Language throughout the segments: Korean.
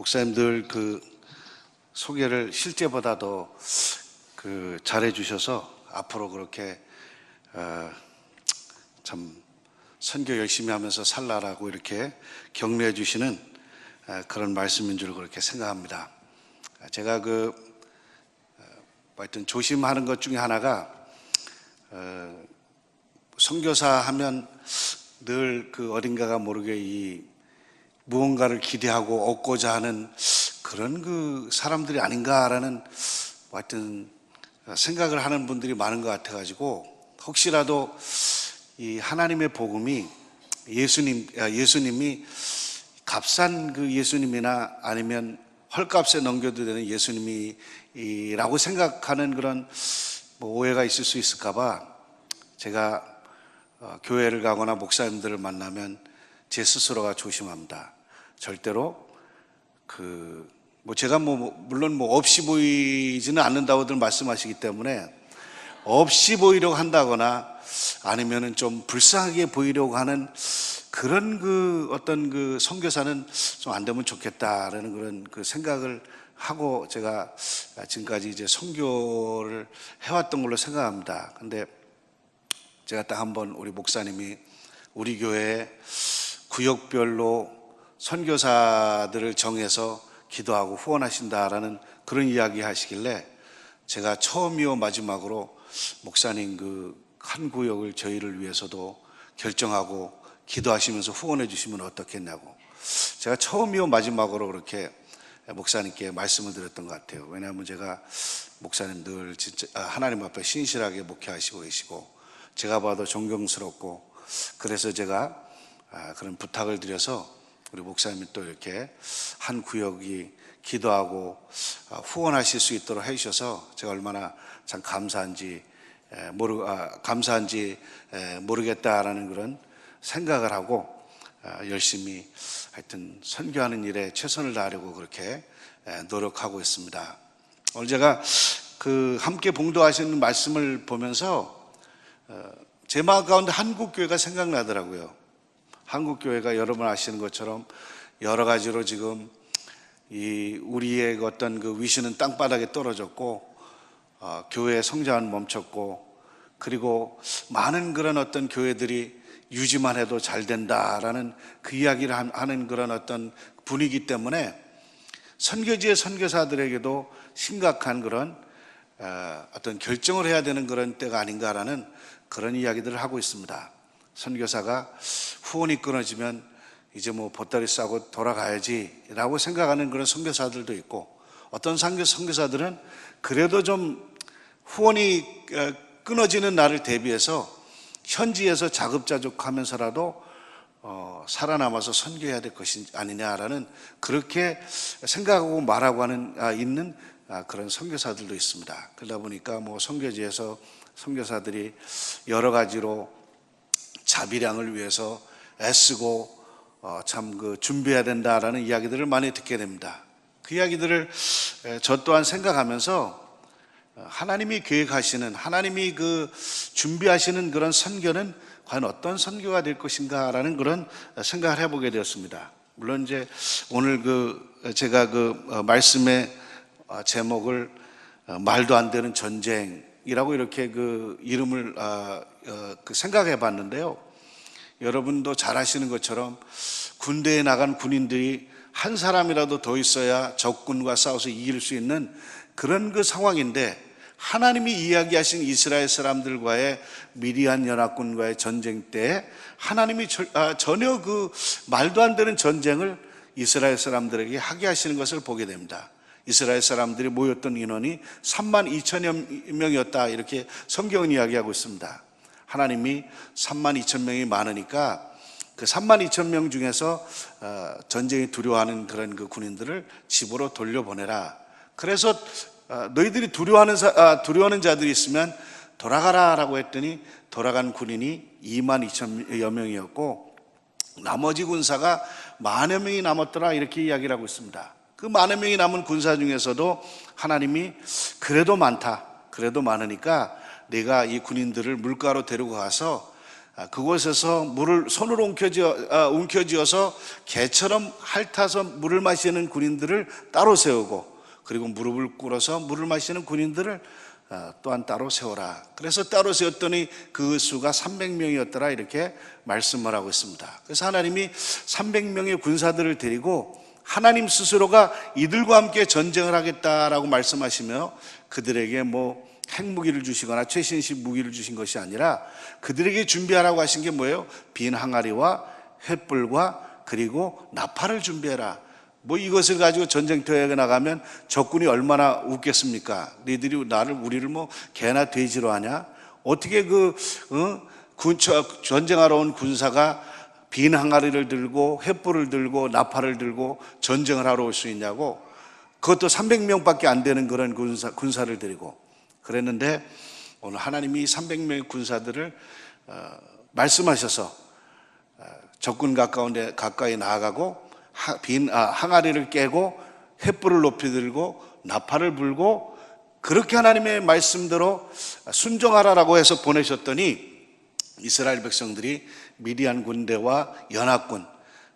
목사님들 소개를 실제보다 더 잘해 주셔서 앞으로 그렇게 참 선교 열심히 하면서 살라라고 이렇게 격려해 주시는 그런 말씀인 줄 그렇게 생각합니다. 제가 하여튼 조심하는 것 중에 하나가 선교사 하면 늘 어딘가가 모르게 무언가를 기대하고 얻고자 하는 그런 사람들이 아닌가라는 하여튼 생각을 하는 분들이 많은 것 같아가지고, 혹시라도 이 하나님의 복음이 예수님이 값싼 예수님이나 아니면 헐값에 넘겨도 되는 예수님이라고 생각하는 그런 오해가 있을 수 있을까봐 제가 교회를 가거나 목사님들을 만나면 제 스스로가 조심합니다. 절대로 제가 물론 없이 보이지는 않는다고들 말씀하시기 때문에 없이 보이려고 한다거나 아니면은 좀 불쌍하게 보이려고 하는 그런 어떤 선교사는 좀 안 되면 좋겠다라는 그런 생각을 하고 제가 지금까지 이제 선교를 해왔던 걸로 생각합니다. 근데 제가 딱 한번 우리 목사님이 우리 교회에 구역별로 선교사들을 정해서 기도하고 후원하신다라는 그런 이야기 하시길래 제가 처음이요 마지막으로 목사님 한 구역을 저희를 위해서도 결정하고 기도하시면서 후원해 주시면 어떻겠냐고 제가 처음이요 마지막으로 그렇게 목사님께 말씀을 드렸던 것 같아요. 왜냐하면 제가 목사님 늘 진짜 하나님 앞에 신실하게 목회하시고 계시고 제가 봐도 존경스럽고, 그래서 제가 그런 부탁을 드려서 우리 목사님이 또 이렇게 한 구역이 기도하고 후원하실 수 있도록 해주셔서 제가 얼마나 참 감사한지 모르겠다라는 그런 생각을 하고 열심히 하여튼 선교하는 일에 최선을 다하려고 그렇게 노력하고 있습니다. 오늘 제가 함께 봉도하시는 말씀을 보면서 제 마음 가운데 한국교회가 생각나더라고요. 한국교회가 여러분 아시는 것처럼 여러 가지로 지금 우리의 어떤 위신은 땅바닥에 떨어졌고, 교회의 성장은 멈췄고, 그리고 많은 그런 어떤 교회들이 유지만 해도 잘 된다라는 그 이야기를 하는 그런 어떤 분위기 때문에 선교지의 선교사들에게도 심각한 그런 어떤 결정을 해야 되는 그런 때가 아닌가라는 그런 이야기들을 하고 있습니다. 선교사가 후원이 끊어지면 이제 보따리 싸고 돌아가야지 라고 생각하는 그런 선교사들도 있고, 어떤 선교사들은 그래도 좀 후원이 끊어지는 날을 대비해서 현지에서 자급자족하면서라도 살아남아서 선교해야 될 것이 아니냐라는 그렇게 생각하고 말하고 있는 그런 선교사들도 있습니다. 그러다 보니까 선교지에서 선교사들이 여러 가지로 자비량을 위해서 애쓰고 참 준비해야 된다라는 이야기들을 많이 듣게 됩니다. 그 이야기들을 저 또한 생각하면서 하나님이 계획하시는, 하나님이 준비하시는 그런 선교는 과연 어떤 선교가 될 것인가라는 그런 생각을 해보게 되었습니다. 물론 이제 오늘 제가 말씀의 제목을 말도 안 되는 전쟁이라고 이렇게 이름을 생각해 봤는데요. 여러분도 잘 아시는 것처럼 군대에 나간 군인들이 한 사람이라도 더 있어야 적군과 싸워서 이길 수 있는 그런 상황인데, 하나님이 이야기하신 이스라엘 사람들과의 미디안 연합군과의 전쟁 때 하나님이 전혀 말도 안 되는 전쟁을 이스라엘 사람들에게 하게 하시는 것을 보게 됩니다. 이스라엘 사람들이 모였던 인원이 32,000여 명이었다 이렇게 성경은 이야기하고 있습니다. 하나님이 32,000명이 많으니까 그 32,000명 중에서 전쟁이 두려워하는 그런 군인들을 집으로 돌려보내라. 그래서 너희들이 두려워하는 자들이 있으면 돌아가라 라고 했더니 돌아간 군인이 22,000여 명이었고 나머지 군사가 10,000여 명이 남았더라 이렇게 이야기를 하고 있습니다. 그 10,000여 명이 남은 군사 중에서도 하나님이 그래도 많으니까 내가 이 군인들을 물가로 데리고 가서 그곳에서 물을 손으로 움켜쥐어서 개처럼 핥아서 물을 마시는 군인들을 따로 세우고, 그리고 무릎을 꿇어서 물을 마시는 군인들을 또한 따로 세워라. 그래서 따로 세웠더니 그 수가 300명이었더라 이렇게 말씀을 하고 있습니다. 그래서 하나님이 300명의 군사들을 데리고 하나님 스스로가 이들과 함께 전쟁을 하겠다라고 말씀하시며 그들에게 뭐 핵무기를 주시거나 최신식 무기를 주신 것이 아니라 그들에게 준비하라고 하신 게 뭐예요? 빈 항아리와 횃불과 그리고 나팔을 준비해라. 뭐 이것을 가지고 전쟁터에 나가면 적군이 얼마나 웃겠습니까? 너희들이 우리를 뭐 개나 돼지로 하냐? 어떻게 전쟁하러 온 군사가 빈 항아리를 들고 횃불을 들고 나팔을 들고 전쟁을 하러 올 수 있냐고. 그것도 300명밖에 안 되는 그런 군사를 데리고 그랬는데, 오늘 하나님이 300명의 군사들을 말씀하셔서 적군 가까이 나아가고 빈 항아리를 깨고 횃불을 높이 들고 나팔을 불고 그렇게 하나님의 말씀대로 순종하라라고 해서 보내셨더니 이스라엘 백성들이 미디안 군대와 연합군,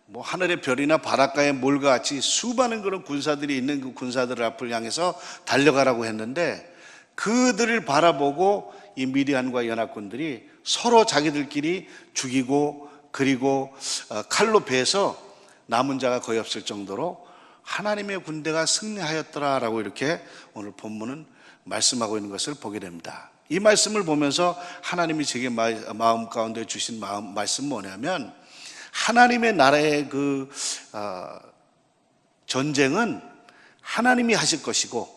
뭐 하늘의 별이나 바닷가의 몰과 같이 수많은 그런 군사들이 있는 그 군사들 앞을 향해서 달려가라고 했는데, 그들을 바라보고 이 미디안과 연합군들이 서로 자기들끼리 죽이고 그리고 칼로 베서 남은 자가 거의 없을 정도로 하나님의 군대가 승리하였더라라고 이렇게 오늘 본문은 말씀하고 있는 것을 보게 됩니다. 이 말씀을 보면서 하나님이 제게 마음 가운데 주신 말씀은 뭐냐면, 하나님의 나라의 전쟁은 하나님이 하실 것이고,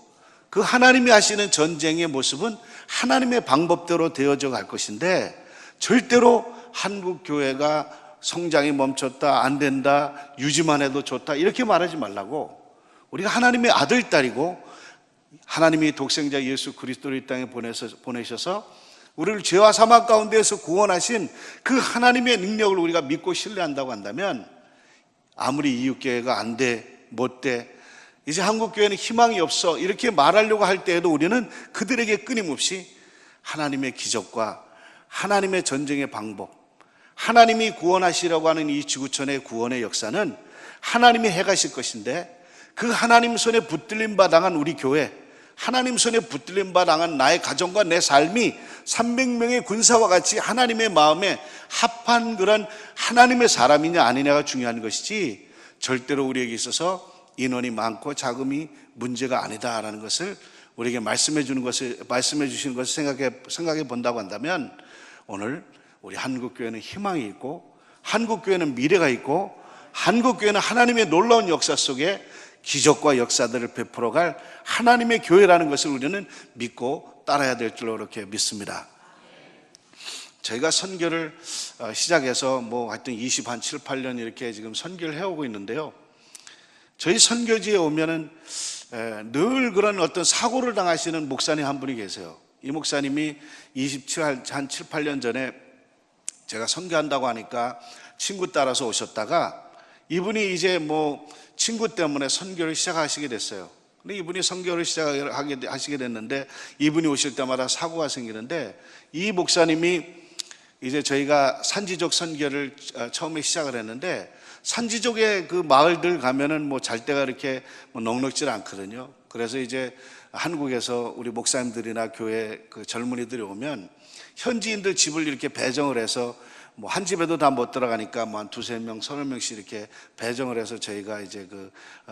그 하나님이 하시는 전쟁의 모습은 하나님의 방법대로 되어져 갈 것인데, 절대로 한국 교회가 성장이 멈췄다, 안 된다, 유지만 해도 좋다 이렇게 말하지 말라고. 우리가 하나님의 아들, 딸이고 하나님이 독생자 예수 그리스도를 이 땅에 보내셔서 우리를 죄와 사망 가운데에서 구원하신 그 하나님의 능력을 우리가 믿고 신뢰한다고 한다면, 아무리 이웃교회가 안 돼, 못 돼, 이제 한국교회는 희망이 없어 이렇게 말하려고 할 때에도 우리는 그들에게 끊임없이 하나님의 기적과 하나님의 전쟁의 방법, 하나님이 구원하시려고 하는 이 지구촌의 구원의 역사는 하나님이 해가실 것인데, 그 하나님 손에 붙들림 바 당한 우리 교회, 하나님 손에 붙들림 바 당한 나의 가정과 내 삶이 300명의 군사와 같이 하나님의 마음에 합한 그런 하나님의 사람이냐 아니냐가 중요한 것이지, 절대로 우리에게 있어서 인원이 많고 자금이 문제가 아니다라는 것을 우리에게 말씀해 주시는 것을 생각해 본다고 한다면, 오늘 우리 한국교회는 희망이 있고, 한국교회는 미래가 있고, 한국교회는 하나님의 놀라운 역사 속에 기적과 역사들을 베풀어갈 하나님의 교회라는 것을 우리는 믿고 따라야 될 줄로 그렇게 믿습니다. 저희가 선교를 시작해서 하여튼 7, 8년 이렇게 지금 선교를 해오고 있는데요, 저희 선교지에 오면은 늘 그런 어떤 사고를 당하시는 목사님 한 분이 계세요. 이 목사님이 한 7, 8년 전에 제가 선교한다고 하니까 친구 따라서 오셨다가, 이분이 이제 친구 때문에 선교를 시작하시게 됐어요. 근데 이분이 선교를 하시게 됐는데, 이분이 오실 때마다 사고가 생기는데, 이 목사님이 이제 저희가 산지족 선교를 처음에 시작을 했는데, 산지족의 그 마을들 가면은 잘 데가 이렇게 넉넉지 않거든요. 그래서 이제 한국에서 우리 목사님들이나 교회 그 젊은이들이 오면 현지인들 집을 이렇게 배정을 해서 한 집에도 다 못 들어가니까 한 두세 명, 30명씩 이렇게 배정을 해서 저희가 이제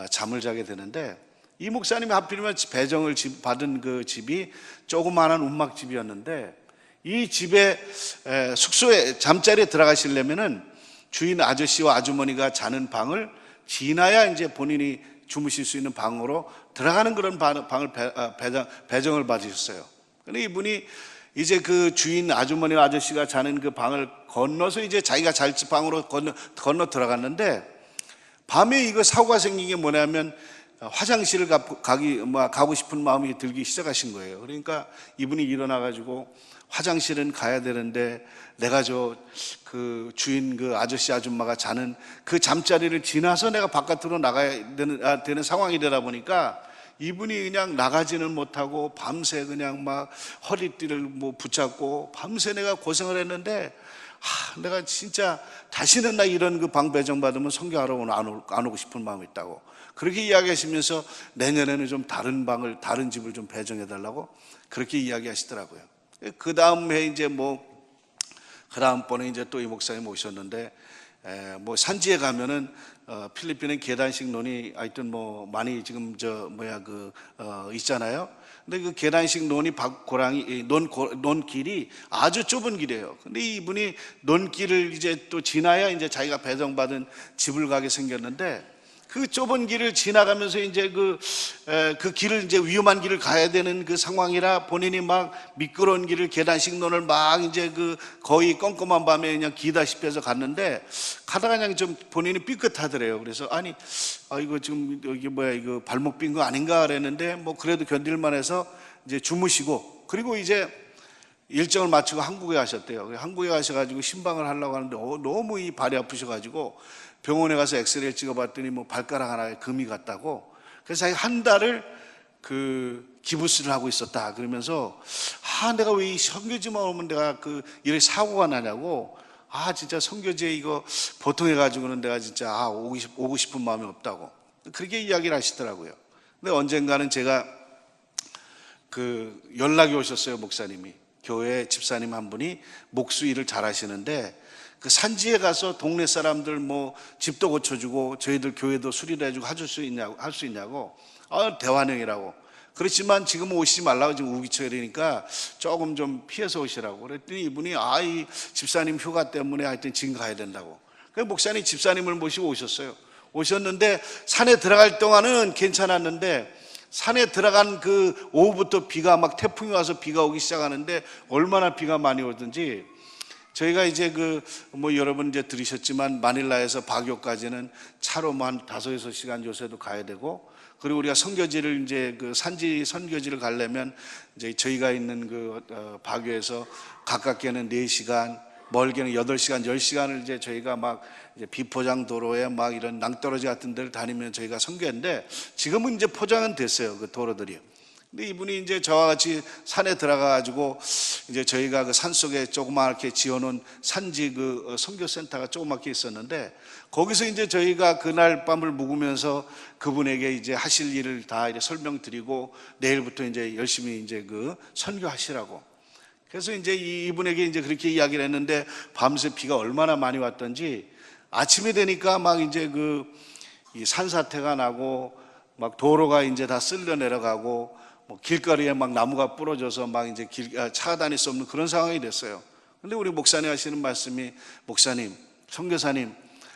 잠을 자게 되는데, 이 목사님이 하필이면 배정을 받은 그 집이 조그마한 운막집이었는데, 이 집에 숙소에 잠자리에 들어가시려면은 주인 아저씨와 아주머니가 자는 방을 지나야 이제 본인이 주무실 수 있는 방으로 들어가는 그런 방을 배정을 받으셨어요. 근데 이분이 이제 그 주인 아주머니와 아저씨가 자는 그 방을 건너서 이제 자기가 잘 방으로 건너 들어갔는데, 밤에 이거 사고가 생긴 게 뭐냐면 화장실을 가고 싶은 마음이 들기 시작하신 거예요. 그러니까 이분이 일어나가지고 화장실은 가야 되는데 내가 그 주인 그 아저씨 아줌마가 자는 그 잠자리를 지나서 내가 바깥으로 나가야 되는 상황이 되다 보니까 이분이 그냥 나가지는 못하고 밤새 그냥 허리띠를 붙잡고 밤새 내가 고생을 했는데, 내가 진짜 다시는 나 이런 그 방 배정받으면 선교하러 안 오고 싶은 마음이 있다고 그렇게 이야기하시면서 내년에는 좀 다른 집을 좀 배정해 달라고 그렇게 이야기하시더라고요. 그 다음에 이제 그 다음번에 이제 또 이 목사님 오셨는데, 산지에 가면은, 필리핀은 계단식 논이 하여튼 많이 지금 있잖아요. 근데 그 계단식 논이 논길이 아주 좁은 길이에요. 근데 이분이 논길을 이제 또 지나야 이제 자기가 배정받은 집을 가게 생겼는데, 그 좁은 길을 지나가면서 이제 그 길을 이제 위험한 길을 가야 되는 그 상황이라 본인이 막 미끄러운 길을 계단식 논을 막 이제 거의 껌껌한 밤에 그냥 기다시피 해서 갔는데 가다가 그냥 좀 본인이 삐끗하더래요. 그래서 이거 지금 여기 이거 발목 삔 거 아닌가 그랬는데 그래도 견딜만 해서 이제 주무시고 그리고 이제 일정을 마치고 한국에 가셨대요. 한국에 가셔가지고 신방을 하려고 하는데 너무 이 발이 아프셔가지고 병원에 가서 엑스레이를 찍어봤더니 발가락 하나에 금이 갔다고. 그래서 자기 한 달을 기부스를 하고 있었다. 그러면서 내가 왜 이 선교지만 오면 내가 이렇게 사고가 나냐고. 진짜 선교지에 이거 보통 해가지고는 내가 진짜 오고 싶은 마음이 없다고. 그렇게 이야기를 하시더라고요. 근데 언젠가는 제가 연락이 오셨어요. 목사님이. 교회 집사님 한 분이 목수 일을 잘 하시는데 그 산지에 가서 동네 사람들 집도 고쳐주고 저희들 교회도 수리도 해주고 할 수 있냐고. 대환영이라고. 그렇지만 지금 오시지 말라고 지금 우기철이니까 조금 좀 피해서 오시라고. 그랬더니 이분이 이 집사님 휴가 때문에 하여튼 지금 가야 된다고. 그래서 목사님 집사님을 모시고 오셨어요. 오셨는데 산에 들어갈 동안은 괜찮았는데 산에 들어간 오후부터 비가 막 태풍이 와서 비가 오기 시작하는데 얼마나 비가 많이 오든지 저희가 이제 여러분 이제 들으셨지만 마닐라에서 바교까지는 차로 한 5-6시간 요새도 가야 되고 그리고 우리가 선교지를 이제 산지 선교지를 가려면 이제 저희가 있는 바교에서 가깝게는 4시간 멀게는 8시간, 10시간을 이제 저희가 막 이제 비포장 도로에 막 이런 낭떠러지 같은 데를 다니면 저희가 선교했는데 지금은 이제 포장은 됐어요. 그 도로들이. 근데 이분이 이제 저와 같이 산에 들어가가지고 이제 저희가 산 속에 조그맣게 지어놓은 산지 선교센터가 조그맣게 있었는데 거기서 이제 저희가 그날 밤을 묵으면서 그분에게 이제 하실 일을 다 이제 설명드리고 내일부터 이제 열심히 이제 선교하시라고. 그래서 이제 이분에게 이제 그렇게 이야기를 했는데 밤새 비가 얼마나 많이 왔던지 아침이 되니까 막 이제 이 산사태가 나고 막 도로가 이제 다 쓸려 내려가고 길거리에 막 나무가 부러져서 막 이제 차가 다닐 수 없는 그런 상황이 됐어요. 근데 우리 목사님 하시는 말씀이 목사님, 선교사님,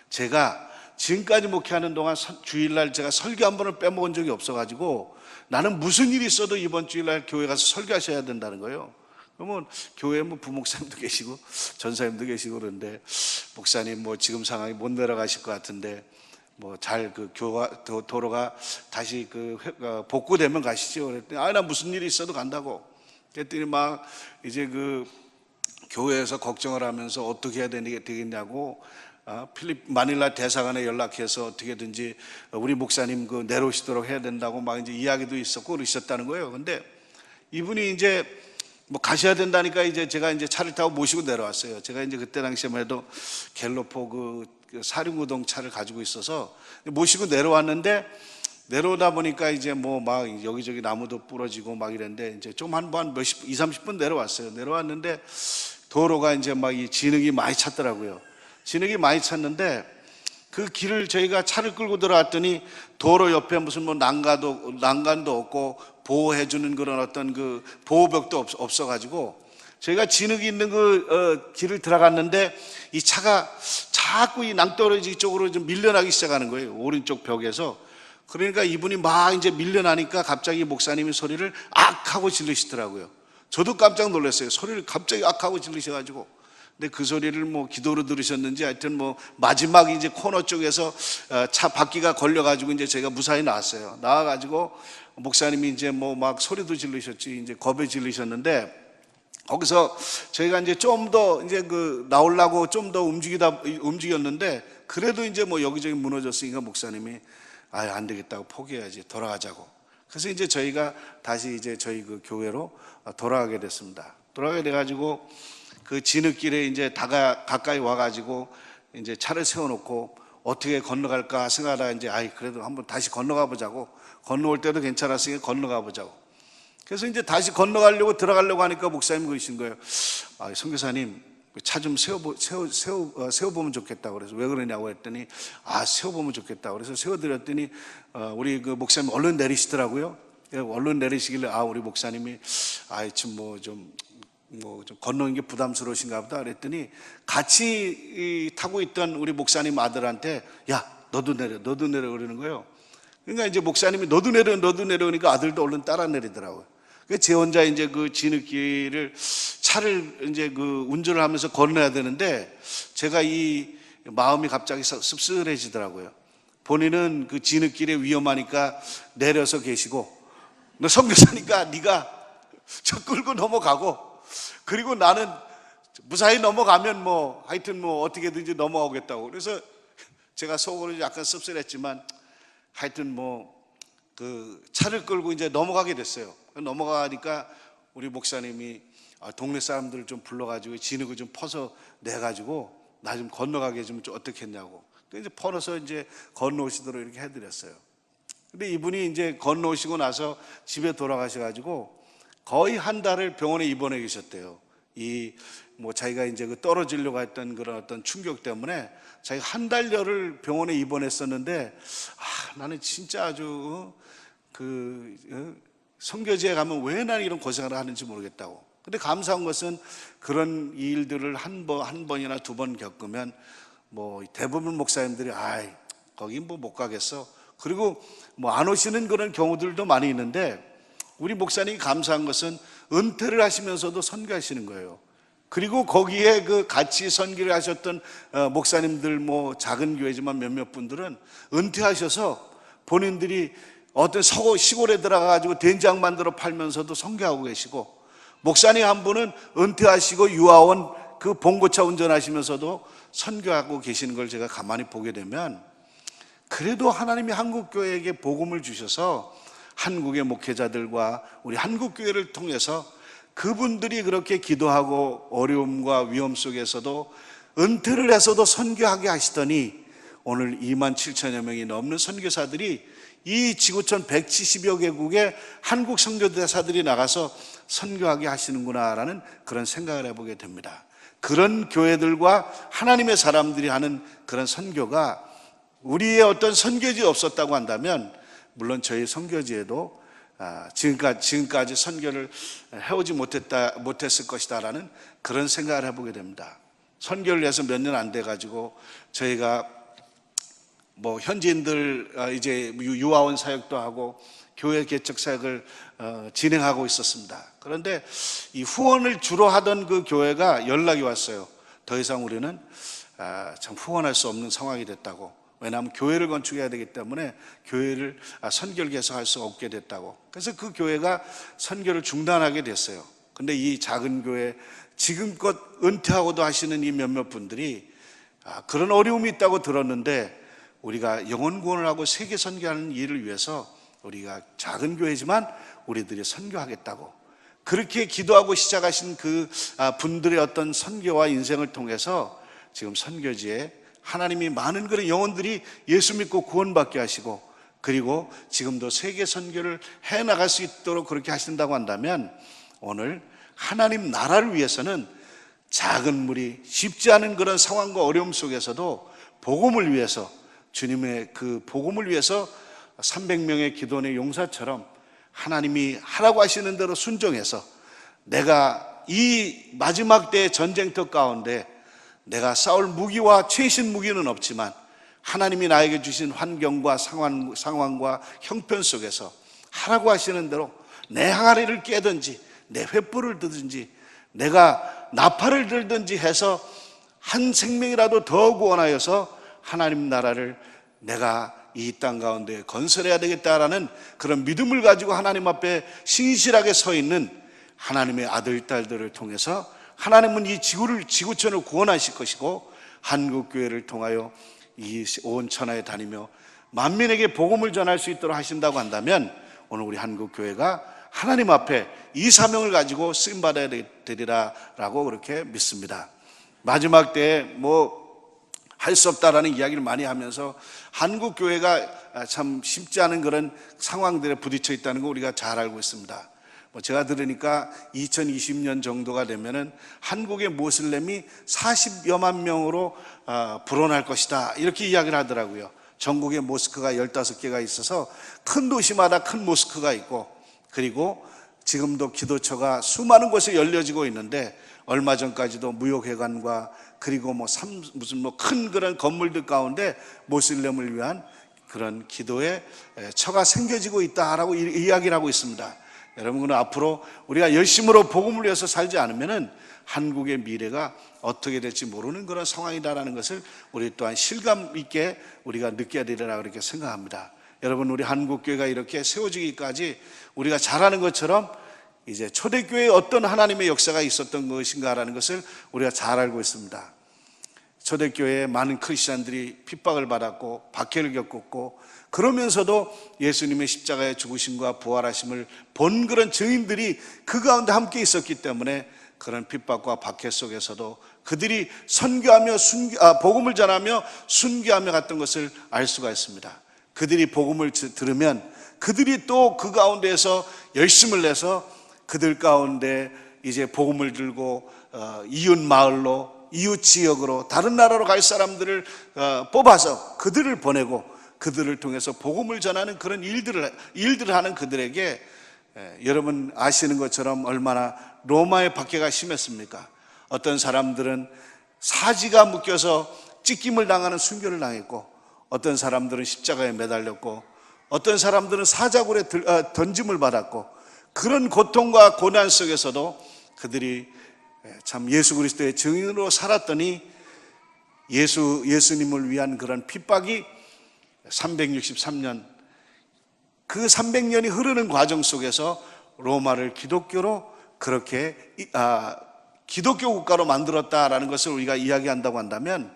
제가 지금까지 목회하는 동안 주일날 제가 설교 한 번을 빼먹은 적이 없어가지고 나는 무슨 일이 있어도 이번 주일날 교회 가서 설교하셔야 된다는 거예요. 그러면 교회에 부목사님도 계시고 전사님도 계시고 그런데 목사님 지금 상황이 못 내려가실 것 같은데 잘 도로가 다시 복구되면 가시죠. 그랬더니 나 무슨 일이 있어도 간다고. 그랬더니 막 이제 교회에서 걱정을 하면서 어떻게 해야 되겠냐고 마닐라 대사관에 연락해서 어떻게든지 우리 목사님 내려오시도록 해야 된다고 막 이제 이야기도 있었고 그러셨다는 거예요. 근데 이분이 이제 가셔야 된다니까 이제 제가 이제 차를 타고 모시고 내려왔어요. 제가 이제 그때 당시에만 해도 갤로포 사륜구동 차를 가지고 있어서 모시고 내려왔는데 내려오다 보니까 이제 막 여기저기 나무도 부러지고 막 이랬는데 이제 좀 한 20-30분 내려왔어요. 내려왔는데 도로가 이제 막 이 진흙이 많이 찼더라고요. 진흙이 많이 찼는데 그 길을 저희가 차를 끌고 들어왔더니 도로 옆에 무슨 난간도 없고 보호해주는 그런 어떤 보호벽도 없어가지고 저희가 진흙이 있는 길을 들어갔는데 이 차가 자꾸 이 낭떠러지 쪽으로 좀 밀려나기 시작하는 거예요. 오른쪽 벽에서. 그러니까 이분이 막 이제 밀려나니까 갑자기 목사님이 소리를 악 하고 지르시더라고요. 저도 깜짝 놀랐어요. 소리를 갑자기 악 하고 지르셔가지고. 근데 그 소리를 기도로 들으셨는지 하여튼 마지막 이제 코너 쪽에서 차 바퀴가 걸려가지고 이제 제가 무사히 나왔어요. 나와가지고 목사님이 이제 막 소리도 지르셨지 이제 겁에 지르셨는데 거기서 저희가 이제 좀 더 이제 나오려고 좀 더 움직였는데 그래도 이제 여기저기 무너졌으니까 목사님이 안 되겠다고 포기해야지 돌아가자고. 그래서 이제 저희가 다시 이제 저희 교회로 돌아가게 됐습니다. 돌아가게 돼가지고 그 진흙길에 이제 가까이 와가지고 이제 차를 세워놓고 어떻게 건너갈까 생각하다가 이제 그래도 한번 다시 건너가 보자고, 건너올 때도 괜찮았으니까 건너가 보자고. 그래서 이제 다시 건너가려고 들어가려고 하니까 목사님 그러신 거예요. 선교사님, 차 좀 세워보면 좋겠다고. 그래서 왜 그러냐고 했더니, 세워보면 좋겠다고. 그래서 세워드렸더니, 우리 그 목사님 얼른 내리시더라고요. 얼른 내리시길래, 우리 목사님이, 좀 건너는 게 부담스러우신가 보다. 그랬더니, 같이 타고 있던 우리 목사님 아들한테, 야, 너도 내려 그러는 거예요. 그러니까 이제 목사님이 너도 내려 그러니까 아들도 얼른 따라 내리더라고요. 제 혼자 이제 그 진흙길을 차를 이제 그 운전을 하면서 건너야 되는데 제가 이 마음이 갑자기 씁쓸해지더라고요. 본인은 그 진흙길에 위험하니까 내려서 계시고, 너 선교사니까 네가 저 끌고 넘어가고, 그리고 나는 무사히 넘어가면 하여튼 어떻게든지 넘어가겠다고. 그래서 제가 속으로 약간 씁쓸했지만 하여튼 그 차를 끌고 이제 넘어가게 됐어요. 넘어가니까 우리 목사님이 동네 사람들을 좀 불러가지고 진흙을 좀 퍼서 내가지고 나 좀 건너가게 좀 어떻게 했냐고. 이제 퍼서 이제 건너오시도록 이렇게 해드렸어요. 근데 이분이 이제 건너오시고 나서 집에 돌아가셔가지고 거의 한 달을 병원에 입원해 계셨대요. 자기가 이제 그 떨어지려고 했던 그런 어떤 충격 때문에 자기가 한 달여를 병원에 입원했었는데, 나는 진짜 아주 선교지에 가면 왜 나는 이런 고생을 하는지 모르겠다고. 근데 감사한 것은 그런 일들을 한 번이나 두 번 겪으면 대부분 목사님들이 거기 못 가겠어. 그리고 안 오시는 그런 경우들도 많이 있는데, 우리 목사님이 감사한 것은 은퇴를 하시면서도 선교하시는 거예요. 그리고 거기에 그 같이 선교를 하셨던 목사님들, 작은 교회지만 몇몇 분들은 은퇴하셔서 본인들이 어떤 시골에 들어가가지고 된장 만들어 팔면서도 선교하고 계시고, 목사님 한 분은 은퇴하시고 유아원 그 봉고차 운전하시면서도 선교하고 계시는 걸 제가 가만히 보게 되면, 그래도 하나님이 한국교회에게 복음을 주셔서 한국의 목회자들과 우리 한국교회를 통해서 그분들이 그렇게 기도하고 어려움과 위험 속에서도 은퇴를 해서도 선교하게 하시더니 오늘 2만 7천여 명이 넘는 선교사들이 이 지구촌 170여 개국의 한국 선교대사들이 나가서 선교하게 하시는구나라는 그런 생각을 해보게 됩니다. 그런 교회들과 하나님의 사람들이 하는 그런 선교가 우리의 어떤 선교지 없었다고 한다면, 물론 저희 선교지에도 지금까지 선교를 해오지 못했을 것이다라는 그런 생각을 해보게 됩니다. 선교를 해서 몇 년 안 돼가지고 저희가 현지인들 이제 유아원 사역도 하고 교회 개척 사역을 진행하고 있었습니다. 그런데 이 후원을 주로 하던 그 교회가 연락이 왔어요. 더 이상 우리는 참 후원할 수 없는 상황이 됐다고. 왜냐하면 교회를 건축해야 되기 때문에 선교를 계속할 수 없게 됐다고. 그래서 그 교회가 선교를 중단하게 됐어요. 근데 이 작은 교회 지금껏 은퇴하고도 하시는 이 몇몇 분들이 그런 어려움이 있다고 들었는데, 우리가 영혼 구원을 하고 세계 선교하는 일을 위해서 우리가 작은 교회지만 우리들이 선교하겠다고 그렇게 기도하고 시작하신 그 분들의 어떤 선교와 인생을 통해서 지금 선교지에 하나님이 많은 그런 영혼들이 예수 믿고 구원받게 하시고, 그리고 지금도 세계 선교를 해나갈 수 있도록 그렇게 하신다고 한다면, 오늘 하나님 나라를 위해서는 작은 무리, 쉽지 않은 그런 상황과 어려움 속에서도 복음을 위해서, 주님의 그 복음을 위해서 300명의 기도원의 용사처럼 하나님이 하라고 하시는 대로 순종해서, 내가 이 마지막 때의 전쟁터 가운데 내가 싸울 무기와 최신 무기는 없지만 하나님이 나에게 주신 환경과 상황과 형편 속에서 하라고 하시는 대로 내 항아리를 깨든지 내 횃불을 들든지 내가 나팔을 들든지 해서 한 생명이라도 더 구원하여서 하나님 나라를 내가 이 땅 가운데 건설해야 되겠다라는 그런 믿음을 가지고 하나님 앞에 신실하게 서 있는 하나님의 아들, 딸들을 통해서 하나님은 이 지구촌을 구원하실 것이고, 한국교회를 통하여 이 온 천하에 다니며 만민에게 복음을 전할 수 있도록 하신다고 한다면, 오늘 우리 한국교회가 하나님 앞에 이 사명을 가지고 쓰임 받아야 되리라라고 그렇게 믿습니다. 마지막 때에 할 수 없다라는 이야기를 많이 하면서 한국 교회가 참 쉽지 않은 그런 상황들에 부딪혀 있다는 거 우리가 잘 알고 있습니다. 제가 들으니까 2020년 정도가 되면은 한국의 모슬렘이 40여만 명으로 불어날 것이다, 이렇게 이야기를 하더라고요. 전국에 모스크가 15개가 있어서 큰 도시마다 큰 모스크가 있고, 그리고 지금도 기도처가 수많은 곳에 열려지고 있는데, 얼마 전까지도 무역회관과 그리고 무슨 큰 그런 건물들 가운데 모슬렘을 위한 그런 기도의 처가 생겨지고 있다라고 이야기를 하고 있습니다. 여러분은 앞으로 우리가 열심으로 복음을 위해서 살지 않으면은 한국의 미래가 어떻게 될지 모르는 그런 상황이다라는 것을 우리 또한 실감 있게 우리가 느껴야 되리라 그렇게 생각합니다. 여러분, 우리 한국교회가 이렇게 세워지기까지 우리가 잘 아는 것처럼 이제 초대교회에 어떤 하나님의 역사가 있었던 것인가라는 것을 우리가 잘 알고 있습니다. 초대교회에 많은 크리스찬들이 핍박을 받았고 박해를 겪었고, 그러면서도 예수님의 십자가의 죽으심과 부활하심을 본 그런 증인들이 그 가운데 함께 있었기 때문에 그런 핍박과 박해 속에서도 그들이 선교하며 복음을 전하며 순교하며 갔던 것을 알 수가 있습니다. 그들이 복음을 들으면 그들이 또 그 가운데에서 열심을 내서 그들 가운데 이제 복음을 들고 이웃 마을로, 이웃 지역으로, 다른 나라로 갈 사람들을 뽑아서 그들을 보내고 그들을 통해서 복음을 전하는 그런 일들을 하는 그들에게, 여러분 아시는 것처럼 얼마나 로마의 박해가 심했습니까? 어떤 사람들은 사지가 묶여서 찢김을 당하는 순교를 당했고, 어떤 사람들은 십자가에 매달렸고, 어떤 사람들은 사자굴에 던짐을 받았고, 그런 고통과 고난 속에서도 그들이 참 예수 그리스도의 증인으로 살았더니 예수님을 위한 그런 핍박이 363년, 그 300년이 흐르는 과정 속에서 로마를 기독교로 그렇게 기독교 국가로 만들었다라는 것을 우리가 이야기한다고 한다면,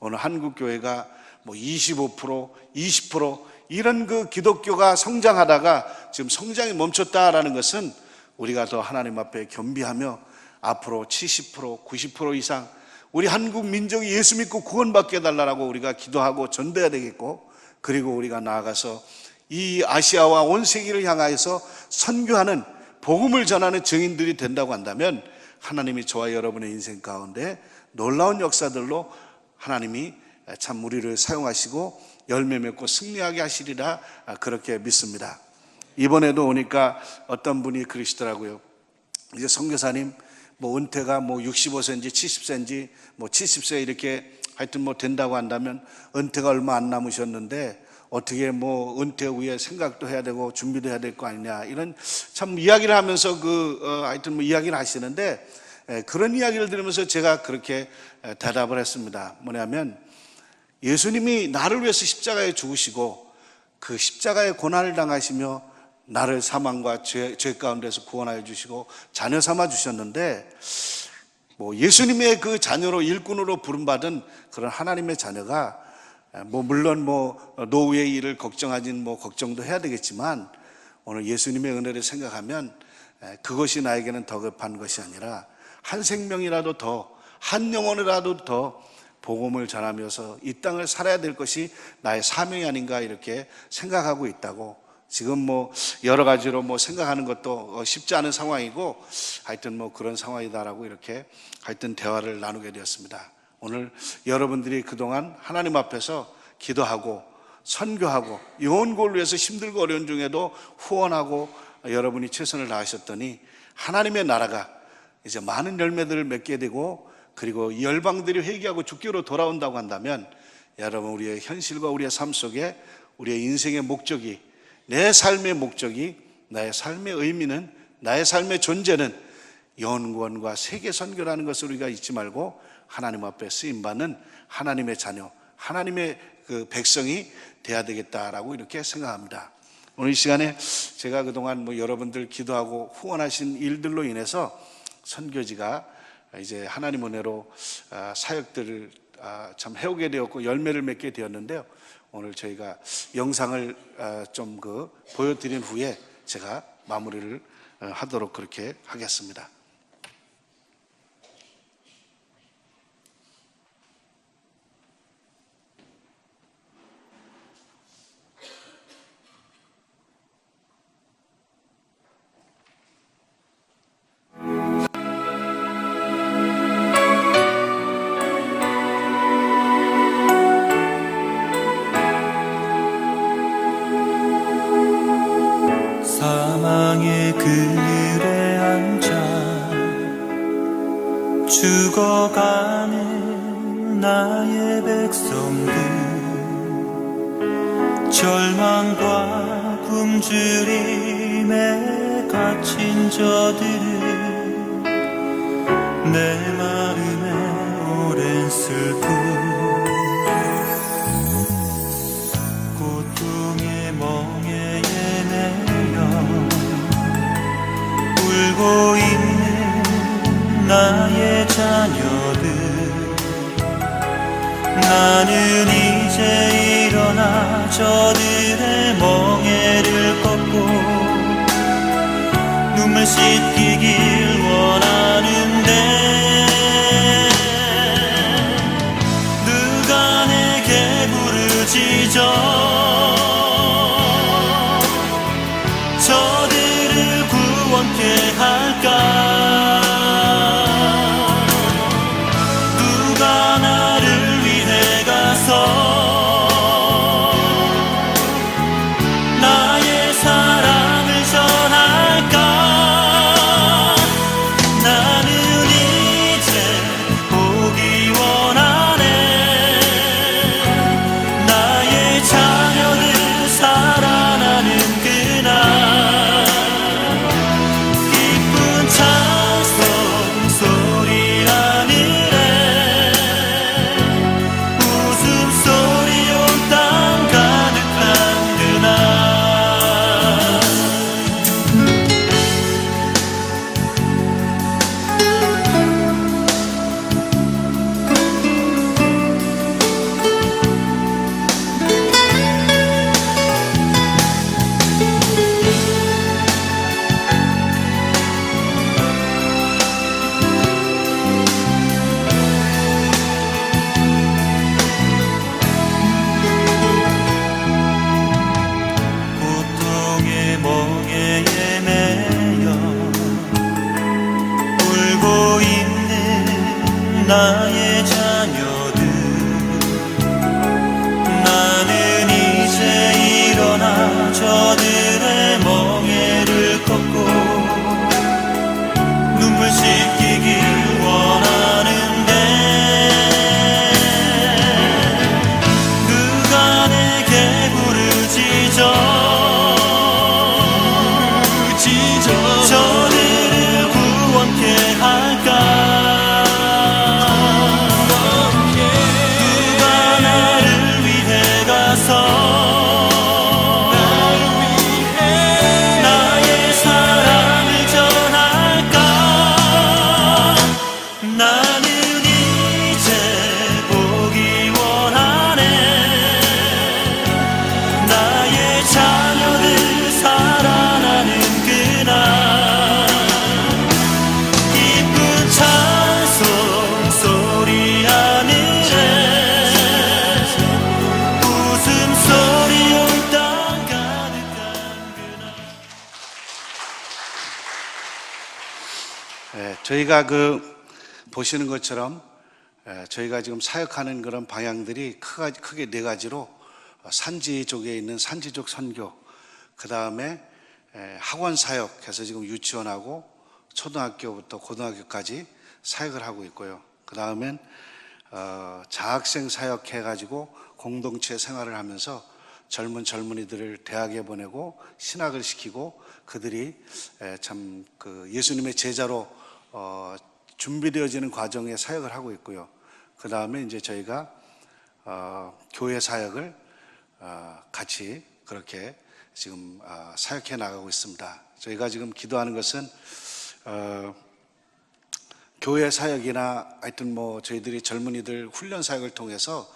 오늘 한국교회가 25%, 20% 이런 그 기독교가 성장하다가 지금 성장이 멈췄다라는 것은 우리가 더 하나님 앞에 겸비하며 앞으로 70%, 90% 이상 우리 한국 민족이 예수 믿고 구원받게 해달라고 우리가 기도하고 전도해야 되겠고, 그리고 우리가 나아가서 이 아시아와 온 세계를 향하여서 선교하는, 복음을 전하는 증인들이 된다고 한다면, 하나님이 저와 여러분의 인생 가운데 놀라운 역사들로 하나님이 참 우리를 사용하시고 열매 맺고 승리하게 하시리라 그렇게 믿습니다. 이번에도 오니까 어떤 분이 그러시더라고요. 이제 선교사님 은퇴가 65세인지 70세인지 70세 이렇게 하여튼 된다고 한다면 은퇴가 얼마 안 남으셨는데 어떻게 은퇴 후에 생각도 해야 되고 준비도 해야 될 거 아니냐, 이런 참 이야기를 하면서 하여튼 이야기를 하시는데, 그런 이야기를 들으면서 제가 그렇게 대답을 했습니다. 뭐냐면, 예수님이 나를 위해서 십자가에 죽으시고 그 십자가의 고난을 당하시며 나를 사망과 죄 가운데서 구원하여 주시고 자녀 삼아 주셨는데, 예수님의 그 자녀로, 일꾼으로 부름받은 그런 하나님의 자녀가 물론 노후의 일을 걱정하진 걱정도 해야 되겠지만, 오늘 예수님의 은혜를 생각하면 그것이 나에게는 더 급한 것이 아니라 한 생명이라도 더, 한 영혼이라도 더 복음을 전하면서 이 땅을 살아야 될 것이 나의 사명이 아닌가 이렇게 생각하고 있다고. 지금 여러 가지로 생각하는 것도 쉽지 않은 상황이고, 하여튼 그런 상황이다라고 이렇게 하여튼 대화를 나누게 되었습니다. 오늘 여러분들이 그동안 하나님 앞에서 기도하고 선교하고 영혼구원을 위해서 힘들고 어려운 중에도 후원하고 여러분이 최선을 다하셨더니 하나님의 나라가 이제 많은 열매들을 맺게 되고, 그리고 이 열방들이 회개하고 주께로 돌아온다고 한다면, 여러분 우리의 현실과 우리의 삶 속에 우리의 인생의 목적이, 내 삶의 목적이, 나의 삶의 의미는, 나의 삶의 존재는 영혼구원과 세계 선교라는 것을 우리가 잊지 말고 하나님 앞에 쓰임받는 하나님의 자녀, 하나님의 그 백성이 돼야 되겠다라고 이렇게 생각합니다. 오늘 이 시간에 제가 그동안 여러분들 기도하고 후원하신 일들로 인해서 선교지가 이제 하나님 은혜로 사역들을 참 해오게 되었고 열매를 맺게 되었는데요. 오늘 저희가 영상을 좀 보여드린 후에 제가 마무리를 하도록 그렇게 하겠습니다. 사망의 그늘에 앉아 죽어가는 나의 백성들, 절망과 굶주림에 갇힌 저들을 내 마음에 오랜 슬픔, 고통의 멍에 울고 있는 나의 자녀들, 나는 이제 일어나 저들의 멍에를 꺾고 눈물 씻기길 원하는데, 누가 내게 부르짖어 저들을 구원케 할까? 누가 나를 위해 가서 나의 사랑을 전할까? 나는 이제 보기 원하네. 나의 자녀들 살아나는 그날, 나의 자녀들, 나는 이제 일어나 저들의 멍에를 꺾고 눈물 씻기길 원하는데, 누가 내게 부르짖어 저들을 구원케 할까? 나의 사랑을 전할까? 나는 이제 보기 원하네. 나의 자녀들 살아나는 그날, 기쁜 찬송 소리 하늘에 웃음소리 온 땅 가득한 그날. 저희가 보시는 것처럼 저희가 지금 사역하는 그런 방향들이 크게 네 가지로, 산지 쪽에 있는 산지적 선교, 그 다음에 학원 사역해서 지금 유치원하고 초등학교부터 고등학교까지 사역을 하고 있고요. 그 다음엔 자학생 사역해가지고 공동체 생활을 하면서 젊은이들을 대학에 보내고 신학을 시키고 그들이 참 예수님의 제자로 준비되어지는 과정에 사역을 하고 있고요. 그 다음에 이제 저희가 교회 사역을 같이 그렇게 지금 사역해 나가고 있습니다. 저희가 지금 기도하는 것은 교회 사역이나 하여튼 저희들이 젊은이들 훈련 사역을 통해서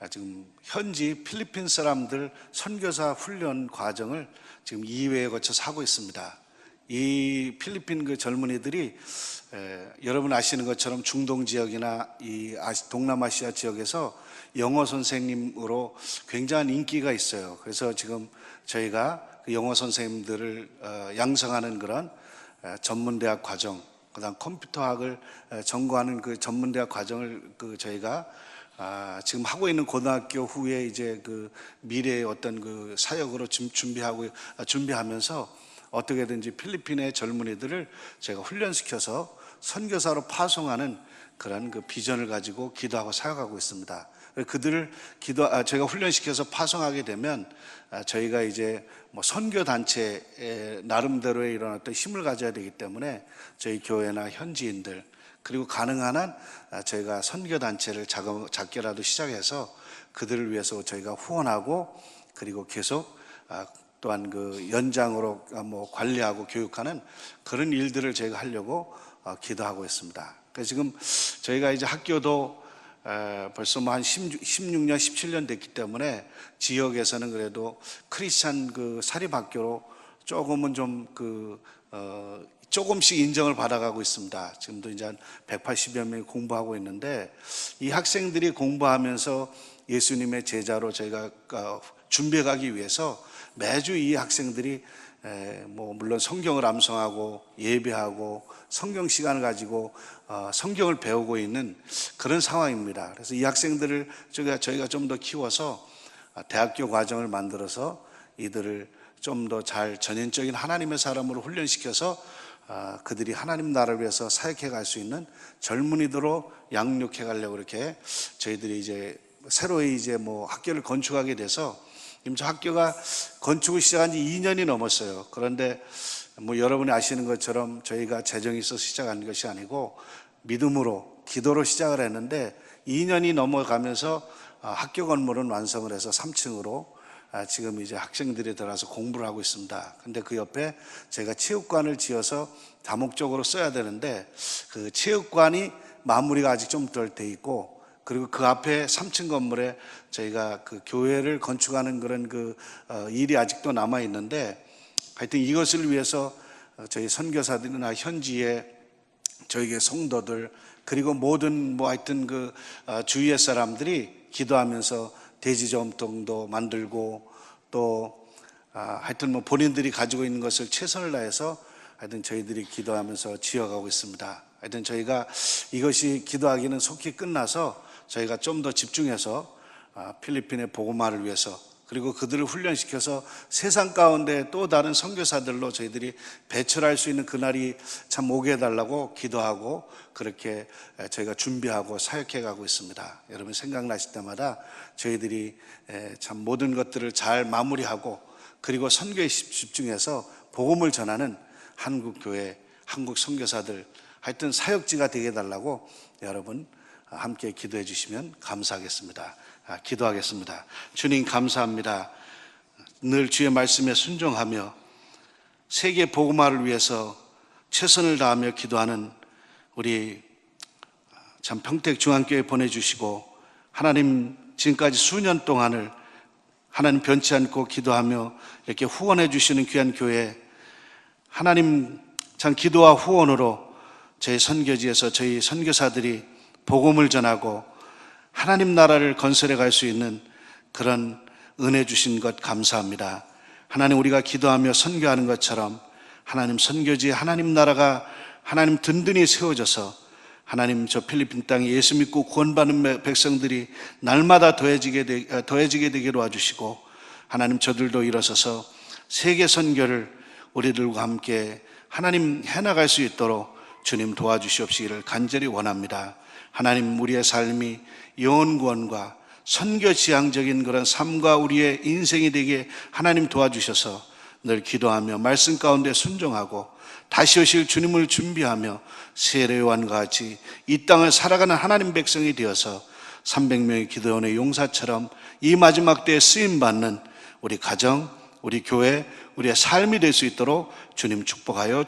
지금 현지 필리핀 사람들 선교사 훈련 과정을 지금 2회에 거쳐서 하고 있습니다. 이 필리핀 그 젊은이들이 여러분 아시는 것처럼 중동 지역이나 이 동남아시아 지역에서 영어 선생님으로 굉장한 인기가 있어요. 그래서 지금 저희가 그 영어 선생님들을 양성하는 그런 전문대학 과정, 그다음 컴퓨터학을 전공하는 그 전문대학 과정을 그 저희가 지금 하고 있는 고등학교 후에 이제 그 미래의 어떤 그 사역으로 준비하면서 어떻게든지 필리핀의 젊은이들을 제가 훈련시켜서 선교사로 파송하는 그런 그 비전을 가지고 기도하고 사역하고 있습니다. 그들을 저희가 훈련시켜서 파송하게 되면 저희가 이제 뭐 선교 단체 나름대로의 이런 어떤 힘을 가져야 되기 때문에 저희 교회나 현지인들 그리고 가능한 한 저희가 선교 단체를 작게라도 시작해서 그들을 위해서 저희가 후원하고 그리고 계속 또한 그 연장으로 뭐 관리하고 교육하는 그런 일들을 저희가 하려고 기도하고 있습니다. 그래서 지금 저희가 이제 학교도 벌써 뭐 한 16년, 17년 됐기 때문에 지역에서는 그래도 크리스찬 그 사립학교로 조금은 좀 조금씩 인정을 받아가고 있습니다. 지금도 이제 한 180여 명이 공부하고 있는데 이 학생들이 공부하면서 예수님의 제자로 저희가 준비해 가기 위해서 매주 이 학생들이 뭐 물론 성경을 암송하고 예배하고 성경 시간을 가지고 성경을 배우고 있는 그런 상황입니다. 그래서 이 학생들을 저희가 좀 더 키워서 대학교 과정을 만들어서 이들을 좀 더 잘 전인적인 하나님의 사람으로 훈련시켜서 그들이 하나님 나라를 위해서 사역해 갈 수 있는 젊은이들로 양육해 가려고 이렇게 저희들이 이제 새로이 이제 뭐 학교를 건축하게 돼서 지금 저 학교가 건축을 시작한 지 2년이 넘었어요. 그런데 뭐 여러분이 아시는 것처럼 저희가 재정이 있어서 시작한 것이 아니고 믿음으로 기도로 시작을 했는데 2년이 넘어가면서 학교 건물은 완성을 해서 3층으로 지금 이제 학생들이 들어가서 공부를 하고 있습니다. 근데 그 옆에 제가 체육관을 지어서 다목적으로 써야 되는데 그 체육관이 마무리가 아직 좀 덜 돼 있고 그리고 그 앞에 3층 건물에 저희가 그 교회를 건축하는 그런 일이 아직도 남아 있는데 하여튼 이것을 위해서 저희 선교사들이나 현지의 저희 성도들 그리고 모든 뭐 하여튼 주위의 사람들이 기도하면서 대지점통도 만들고 또 하여튼 뭐 본인들이 가지고 있는 것을 최선을 다해서 하여튼 저희들이 기도하면서 지어가고 있습니다. 하여튼 저희가 이것이 기도하기는 속히 끝나서 저희가 좀 더 집중해서 필리핀의 복음화를 위해서 그리고 그들을 훈련시켜서 세상 가운데 또 다른 선교사들로 저희들이 배출할 수 있는 그날이 참 오게 해달라고 기도하고 그렇게 저희가 준비하고 사역해 가고 있습니다. 여러분 생각나실 때마다 저희들이 참 모든 것들을 잘 마무리하고 그리고 선교에 집중해서 복음을 전하는 한국 교회, 한국 선교사들 하여튼 사역지가 되게 해달라고 여러분 함께 기도해 주시면 감사하겠습니다. 기도하겠습니다. 주님 감사합니다. 늘 주의 말씀에 순종하며 세계 복음화를 위해서 최선을 다하며 기도하는 우리 참 평택중앙교회 보내주시고 하나님 지금까지 수년 동안을 하나님 변치 않고 기도하며 이렇게 후원해 주시는 귀한 교회 하나님 참 기도와 후원으로 저희 선교지에서 저희 선교사들이 복음을 전하고 하나님 나라를 건설해 갈 수 있는 그런 은혜 주신 것 감사합니다. 하나님 우리가 기도하며 선교하는 것처럼 하나님 선교지에 하나님 나라가 하나님 든든히 세워져서 하나님 저 필리핀 땅에 예수 믿고 구원받는 백성들이 날마다 더해지게 되게 도와주시고 하나님 저들도 일어서서 세계 선교를 우리들과 함께 하나님 해나갈 수 있도록 주님 도와주시옵시기를 간절히 원합니다. 하나님 우리의 삶이 영혼구원과 선교지향적인 그런 삶과 우리의 인생이 되게 하나님 도와주셔서 늘 기도하며 말씀 가운데 순종하고 다시 오실 주님을 준비하며 세례요한과 같이 이 땅을 살아가는 하나님 백성이 되어서 300명의 기도원의 용사처럼 이 마지막 때에 쓰임받는 우리 가정, 우리 교회, 우리의 삶이 될 수 있도록 주님 축복하여